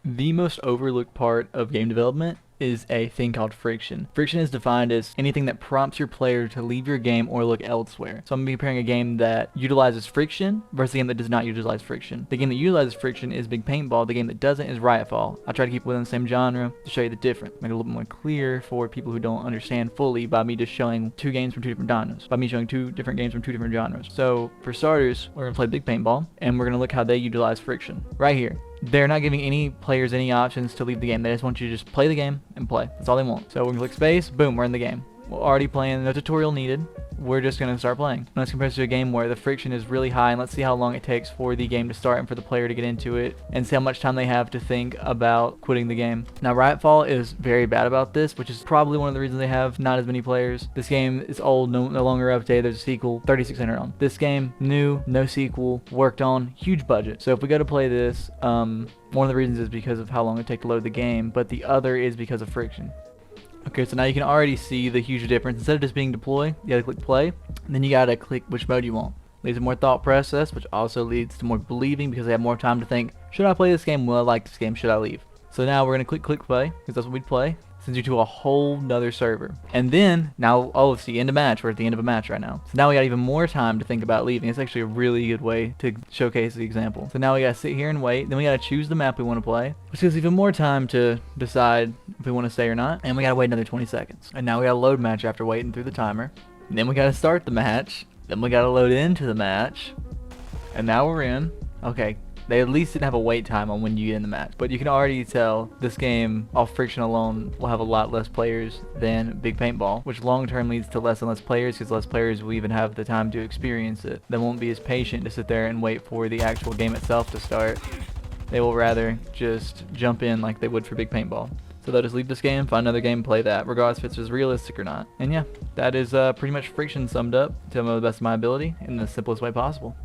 The most overlooked part of game development is a thing called friction. Friction is defined as anything that prompts your player to leave your game or look elsewhere. So I'm going to be comparing a game that utilizes friction versus a game that does not utilize friction. The game that utilizes friction is Big Paintball. The game that doesn't is Riotfall. I try to keep within the same genre to show you the difference. Make it a little bit more clear for people who don't understand fully by me just showing two games from two different genres. By me showing two different games from two different genres. So for starters, we're going to play Big Paintball and we're going to look how they utilize friction. Right here. They're not giving any players any options to leave the game. They just want you to just play the game and play. That's all they want. So we're going to click space, boom, we're in the game. We're already playing, no tutorial needed. We're just going to start playing. Let's compare this to a game where the friction is really high, and let's see how long it takes for the game to start and for the player to get into it, and see how much time they have to think about quitting the game. Now, Riotfall is very bad about this, which is probably one of the reasons they have not as many players. This game is old, no longer updated. There's a sequel, 3600 on. This game, new, no sequel, worked on, huge budget. So if we go to play this, one of the reasons is because of how long it takes to load the game, but the other is because of friction. Okay, so now you can already see the huge difference. Instead of just being deploy, you gotta click play, and then you gotta click which mode you want. Leads to more thought process, which also leads to more believing because they have more time to think, should I play this game? Will I like this game? Should I leave? So now we're gonna click play, because that's what we'd play. Sends you to a whole nother server. And then, now, oh, it's the end of match. We're at the end of a match right now. So now we got even more time to think about leaving. It's actually a really good way to showcase the example. So now we gotta sit here and wait. Then we gotta choose the map we wanna play, which gives even more time to decide if we wanna stay or not. And we gotta wait another 20 seconds. And now we gotta load match after waiting through the timer. And then we gotta start the match. Then we gotta load into the match. And now we're in. Okay. They at least didn't have a wait time on when you get in the match. But you can already tell this game, off friction alone, will have a lot less players than Big Paintball, which long term leads to less and less players because less players will even have the time to experience it. They won't be as patient to sit there and wait for the actual game itself to start. They will rather just jump in like they would for Big Paintball. So they'll just leave this game, find another game, play that, regardless if it's as realistic or not. And yeah, that is pretty much friction summed up to the best of my ability in the simplest way possible.